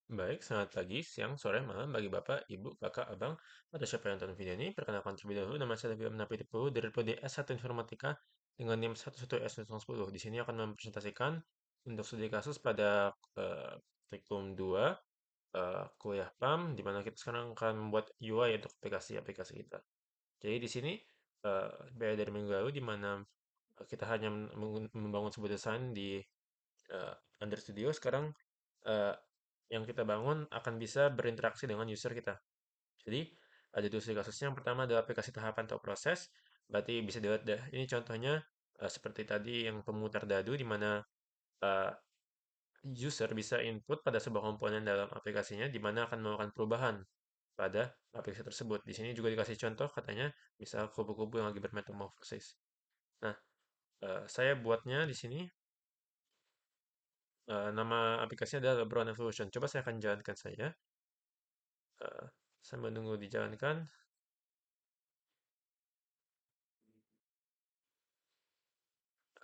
Baik, selamat pagi, siang, sore, malam bagi Bapak, Ibu, Kakak, Abang, atau siapa yang nonton video ini. Perkenalkan terlebih dahulu, nama saya William Napitipulu dari Prodi S1 Informatika dengan NIM 11S10. Di sini akan mempresentasikan untuk studi kasus pada kurikulum 2 kuliah PAM, di mana kita sekarang akan membuat UI untuk aplikasi-aplikasi kita. Jadi di sini beda dari minggu lalu, di mana kita hanya membangun sebuah desain di eh, Under Studio. Sekarang eh, yang kita bangun akan bisa berinteraksi dengan user kita. Jadi ada dua segi kasusnya. Yang pertama adalah aplikasi tahapan atau proses. Berarti bisa dilihat deh. Ini contohnya seperti tadi yang pemutar dadu, di mana eh, user bisa input pada sebuah komponen dalam aplikasinya, di mana akan melakukan perubahan pada aplikasi tersebut. Di sini juga dikasih contoh, katanya misal kupu-kupu yang lagi bermetamorfosis. Nah, saya buatnya di sini. Nama aplikasinya adalah LeBron Evolution. Coba saya akan jalankan saja. Eh, saya menunggu dijalankan.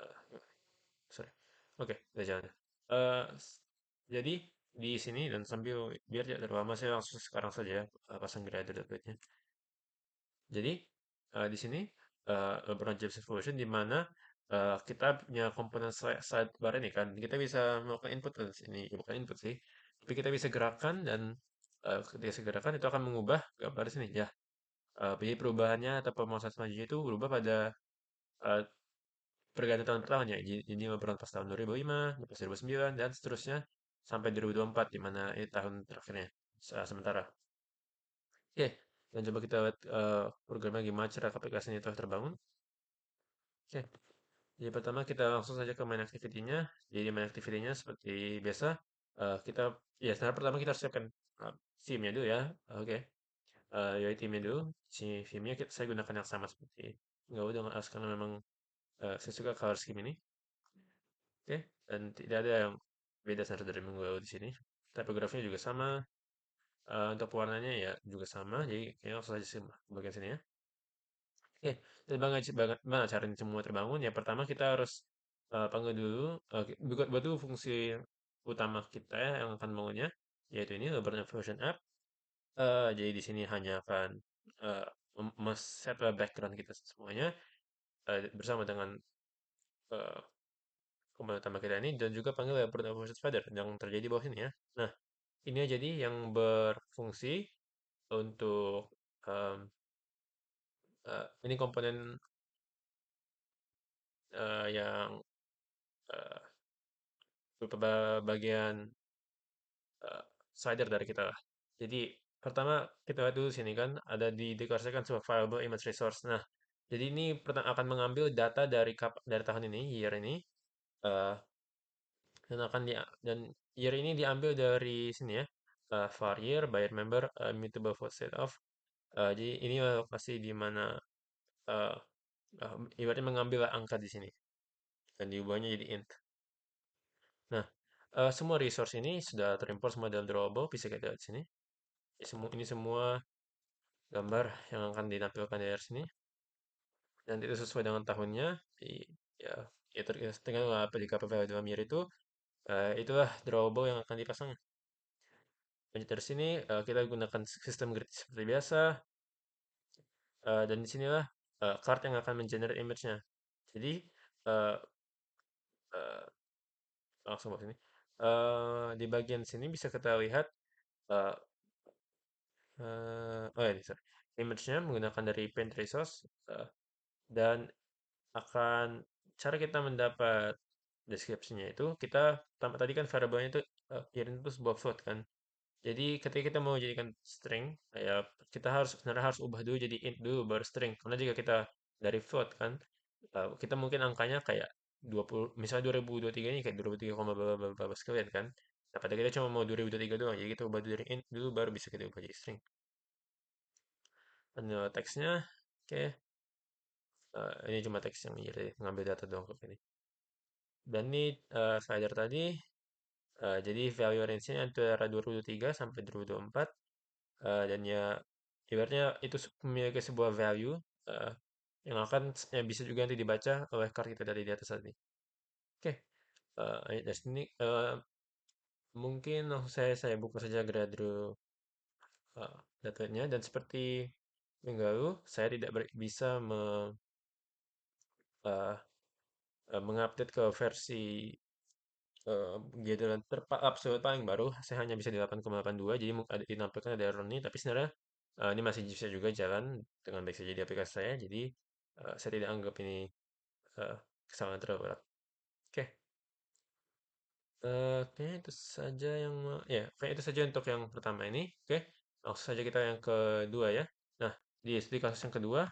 Eh, sorry. Oke, udah jalan. Jadi di sini dan sambil biar tidak terlalu lama saya langsung sekarang saja ya, pasang gradle nya. Jadi di sini LeBron James Evolution, di mana kita punya komponen sidebar ini kan, kita bisa melakukan input ke sini. Ya, bukan input sih, tapi kita bisa gerakan, dan ketika saya gerakan itu akan mengubah gambar di sini ya. Jadi perubahannya atau pemrosesan selanjutnya itu berubah pada eh, pergantian tahun pertama ya. Jadi beberapa pas tahun 2005, pas 2009, dan seterusnya sampai 2024, di mana ini tahun terakhirnya sementara. Oke, dan coba kita lihat programnya gimana cara aplikasinya itu terbangun. Oke, jadi pertama kita langsung saja ke main activity-nya. Jadi main activity-nya seperti biasa, kita ya sebenarnya pertama kita harus siapkan theme-nya dulu ya. Oke, UI theme-nya dulu. Si theme-nya saya gunakan yang sama seperti nggak udah dengan As, karena memang saya suka color scheme ini. Oke, dan tidak ada yang beda satu dari minggu lalu di sini. Tipografinya juga sama. Untuk pewarnanya ya juga sama. Jadi kayaknya langsung saja sih bagian sini ya. Oke, dan bagaimana cara ini semua terbangun? Ya pertama kita harus panggil dulu, buat dulu fungsi utama kita ya, yang akan bangunnya, yaitu ini Lebaran Version App. Jadi di sini hanya akan uh, set background kita semuanya bersama dengan uh, komponen utama kita ini, dan juga panggil Lebaran Version Fader yang terjadi di bawah sini ya. Nah, ini jadi yang berfungsi untuk ini komponen yang uh, berupa bagian uh, slider dari kita lah. Jadi pertama kita lihat dulu sini kan ada dideklarasikan sebuah variable image resource. Nah, jadi ini akan mengambil data dari tahun ini, year ini, uh, dan dan year ini diambil dari sini ya, var year, buyer member, immutable vote set of. Jadi ini lokasi di mana uh, ibaratnya mengambil angka di sini dan diubahnya jadi int. Nah, semua resource ini sudah terimport semua dalam drawable, bisa kita lihat di sini. Ini semua gambar yang akan ditampilkan dari sini, dan itu sesuai dengan tahunnya. Ya, ya tergantung apa di KPV dalam year itu. Itulah drawable yang akan dipasang. Lanjut dari sini, kita gunakan sistem grid seperti biasa, dan disinilah card yang akan mengenerate image-nya. Jadi, eh, eh, langsung ke sini. Di bagian sini bisa kita lihat, eh, oh ya, sorry. Image-nya menggunakan dari paint resource, dan akan cara kita mendapat deskripsinya itu, kita tadi kan variabelnya itu kirim itu sebuah float kan. Jadi ketika kita mau jadikan string, ya kita sebenarnya harus ubah dulu jadi int dulu baru string. Karena jika kita dari float kan, kita mungkin angkanya kayak 20, misalnya 2023 ini kayak 2023, bla bla bla sekalian kan. Nah, pada kita cuma mau 2023 doang, jadi kita ubah dari int dulu baru bisa kita ubah jadi string. Dan teksnya, oke, ini cuma teks yang jadi ngambil data doang kok ini. Dan ini slider tadi, jadi value range-nya antara 2023 sampai 2024, dan ya ibaratnya itu memiliki sebuah value eh, yang bisa juga nanti dibaca oleh card kita dari di atas tadi. Oke, dari sini Mungkin langsung saya buka saja Gradle datanya dan seperti minggu lalu saya tidak bisa eh, mengupdate ke versi Gradle absolut paling baru. Saya hanya bisa di 8,82 jadi ada dinampilkan ada error ini tapi sebenarnya ini masih bisa juga jalan dengan baik saja di aplikasi saya jadi saya tidak anggap ini eh, kesalahan terlalu berat. Oke. Kayaknya itu saja yang ya, kayak itu saja untuk yang pertama ini. Oke, langsung saja kita yang kedua ya. Nah, di kasus yang kedua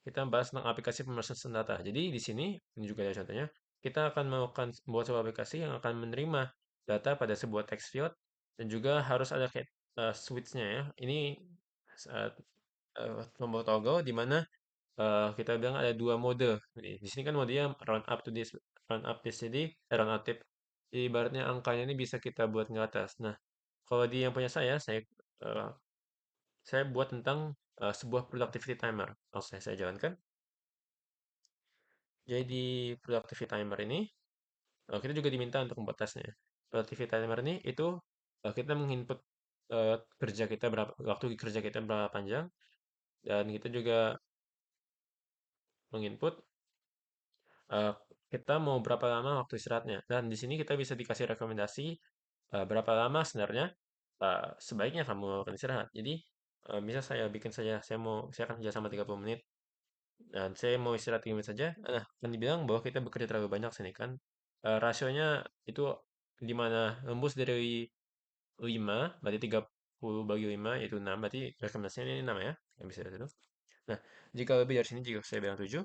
kita bahas tentang aplikasi pemrosesan data. Jadi di sini ini juga ada contohnya. Kita akan melakukan membuat sebuah aplikasi yang akan menerima data pada sebuah text field dan juga harus ada kayak switch-nya ya. Ini saat tombol toggle di mana kita bilang ada dua mode. Di sini kan modenya round up to this, round up this jadi round up tip. Jadi ibaratnya angkanya ini bisa kita buat ke atas. Nah, kalau di yang punya eh, saya buat tentang sebuah productivity timer. Langsung saya jalankan. Jadi di productivity timer ini kita juga diminta untuk membuat tesnya. Productivity timer ini itu kita menginput kerja kita berapa waktu kerja kita berapa panjang dan kita juga menginput eh, kita mau berapa lama waktu istirahatnya. Dan di sini kita bisa dikasih rekomendasi berapa lama sebenarnya sebaiknya kamu akan istirahat. Jadi misal saya bikin saja, saya akan kerja sama 30 menit dan saya mau istirahat 3 menit saja. Nah, kan dibilang bahwa kita bekerja terlalu banyak sini kan. Rasionya itu di mana lembus dari 5, berarti 30 bagi 5 yaitu 6, berarti rekomendasinya ini 6 ya. Yang bisa dari itu. Nah, jika lebih dari sini, jika saya bilang 7,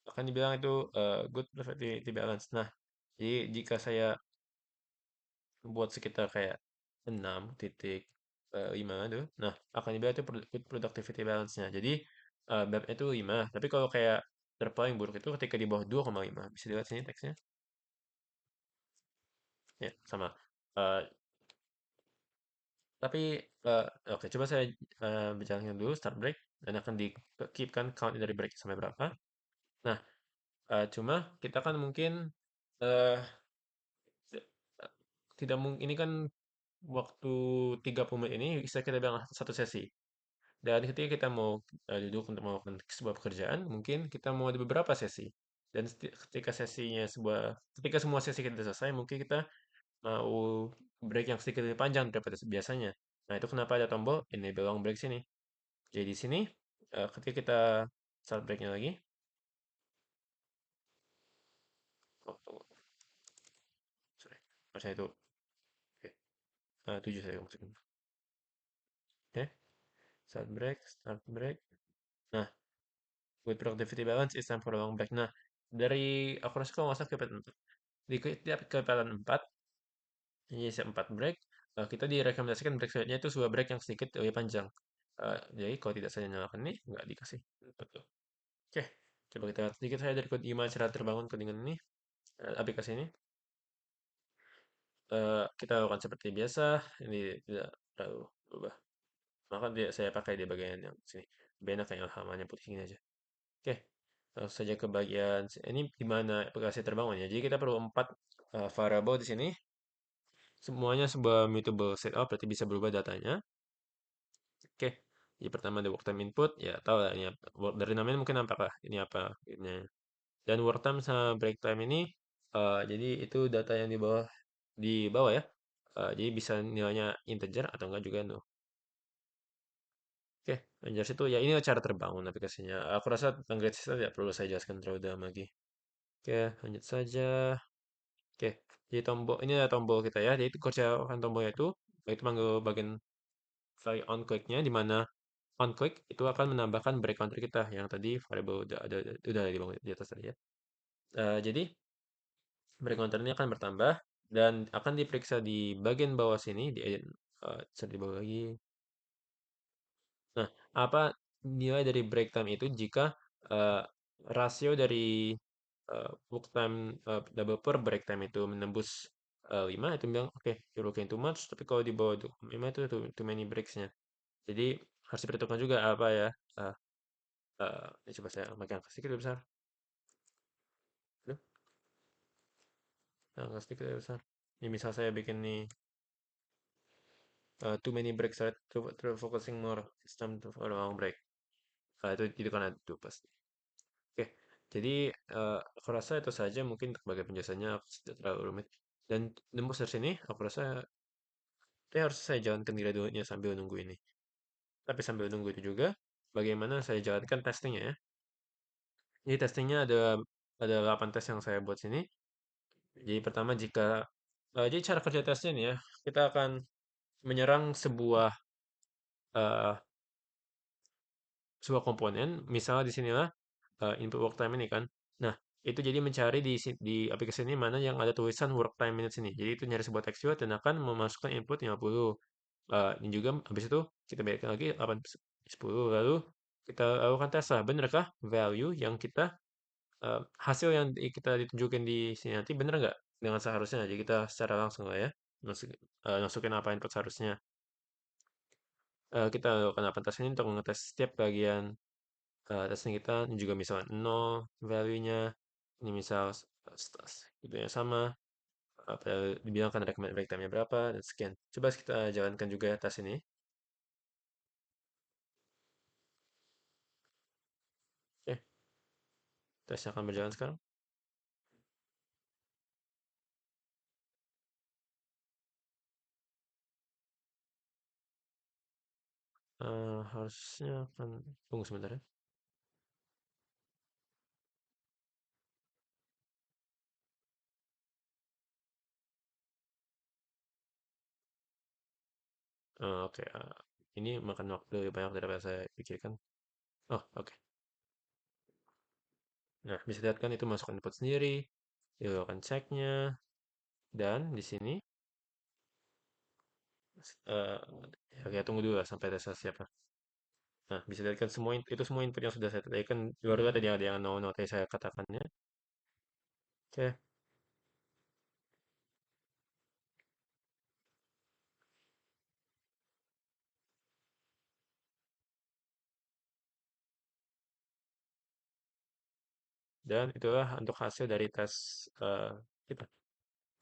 akan dibilang itu good productivity balance. Nah, jadi jika saya buat sekitar kayak 6,5 tuh, nah akan dibilang itu good productivity balance-nya. Jadi BAP itu 5, tapi kalau kayak terpaling buruk itu ketika di bawah 2,5. Bisa dilihat sini teksnya. Ya, sama. Eh, tapi oke, coba saya berjalankan dulu start break dan akan di keep kan count dari break sampai berapa. Nah, cuma kita kan mungkin eh t- tidak mungkin ini kan waktu 30 menit ini bisa kita bilang satu sesi. Dan ketika kita mau duduk untuk melakukan sebuah pekerjaan, mungkin kita mau ada beberapa sesi. Dan ketika semua sesi kita selesai, mungkin kita mau break yang sedikit lebih panjang daripada biasanya. Nah, itu kenapa ada tombol enable long break sini. Jadi di sini, ketika kita start breaknya lagi, oh, tunggu, sorry, harusnya itu, oke, 7 saya masukin. Oke, start break. Nah, with productivity balance, it's time for a long break. Nah, dari aku rasa kalau nggak salah kegiatan 4. Di tiap kegiatan 4, ini isi 4 break, kita direkomendasikan break selanjutnya itu sebuah break yang sedikit lebih panjang. Jadi kalau tidak saya nyalakan ini, nggak dikasih. Betul. Oke, coba kita lihat sedikit saya dari gimana cara terbangun codingan ini, aplikasi ini. Kita lakukan seperti biasa, ini tidak terlalu berubah. Maka saya pakai di bagian yang sini. Lebih enak yang halamannya putih ini aja. Oke, langsung saja ke bagian ini di mana aplikasi terbangun ya. Jadi kita perlu 4 variable di sini. Semuanya sebuah mutable setup, berarti bisa berubah datanya. Oke, jadi pertama ada work time input, ya tahu lah ini apa. Dari namanya mungkin apakah ini apa ini. Dan work time sama break time ini, jadi itu data yang di bawah ya. Jadi bisa nilainya integer atau enggak juga no. Oke, Rangers itu ya ini cara terbangun aplikasinya. Aku rasa tentang grade system tidak perlu saya jelaskan terlalu dalam lagi. Oke, lanjut saja. Oke, jadi tombol ini ada tombol kita ya. Jadi itu kerjakan tombolnya itu manggil bagian file on click-nya di mana on click itu akan menambahkan break counter kita yang tadi variable udah di bawah di atas tadi ya. Jadi break counter ini akan bertambah dan akan diperiksa di bagian bawah sini di di bawah lagi. Nah, apa nilai dari break time itu jika eh, rasio dari book time double per break time itu menembus 5 itu bilang oke you're working too much tapi kalau di bawah 5 itu too many breaks-nya. Jadi harus diperhitungkan juga apa ya eh, ini coba saya makin sedikit lebih besar. Aduh. Agak sedikit lebih besar. Ini misal saya bikin nih too many breaks, right? To focusing more. It's time to for a long break. Itu kan ada tuh pasti. Oke, jadi aku rasa itu saja mungkin untuk bagian penjelasannya tidak terlalu rumit. Dan nembus dari sini, aku rasa harus saya jalankan graduate-nya sambil nunggu ini. Tapi sambil nunggu itu juga, bagaimana saya jalankan testingnya ya. Jadi testingnya ada 8 tes yang saya buat sini. Jadi pertama jadi cara kerja tesnya nih ya, kita akan menyerang eh, sebuah komponen, misalnya di sinilah input work time ini kan. Nah, itu jadi mencari di aplikasi ini mana yang ada tulisan work time minutes ini. Jadi itu nyari sebuah text field dan akan memasukkan input 50. Ini juga habis itu kita balikkan lagi 8 10 lalu kita lakukan tes lah benerkah value yang hasil yang kita ditunjukin di sini nanti bener nggak dengan seharusnya. Jadi kita secara langsung lah ya masukin apa input seharusnya. Kita lakukan 8 tes ini untuk mengetes setiap bagian tesnya kita. Ini juga misalnya 0 value-nya, ini misal gitu ya sama, apa dibilang kan recommended break time-nya berapa dan sekian. Coba kita jalankan juga tes ini. Oke, tesnya akan berjalan sekarang. Harusnya akan tunggu sebentar ya. Oke, ini makan waktu lebih banyak daripada saya pikirkan. Oh, oke. Nah, bisa lihat kan itu masuk input sendiri, dilakukan ceknya, dan di sini eh ya tunggu dulu lah sampai tes siapa. Nah, bisa lihat kan itu semua input yang sudah saya tadi kan baru tadi ada yang no no tadi saya katakannya. Oke, dan itulah untuk hasil dari tes kita.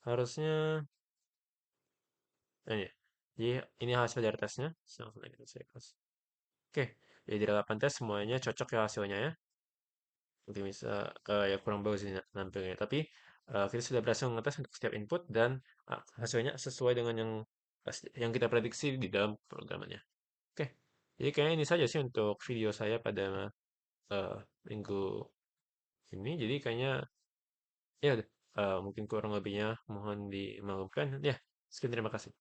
Harusnya ini. Jadi ini hasil dari tesnya. Langsung aja saya kasih. Oke, jadi dari 8 tes semuanya cocok ya hasilnya ya. Mungkin bisa ya kurang bagus sih nampilnya. Tapi kita sudah berhasil mengetes untuk setiap input dan hasilnya sesuai dengan yang kita prediksi di dalam programnya. Oke, jadi kayaknya ini saja sih untuk video saya pada eh, minggu ini. Jadi kayaknya ya udah, mungkin kurang lebihnya mohon dimaklumkan. Ya, sekian terima kasih.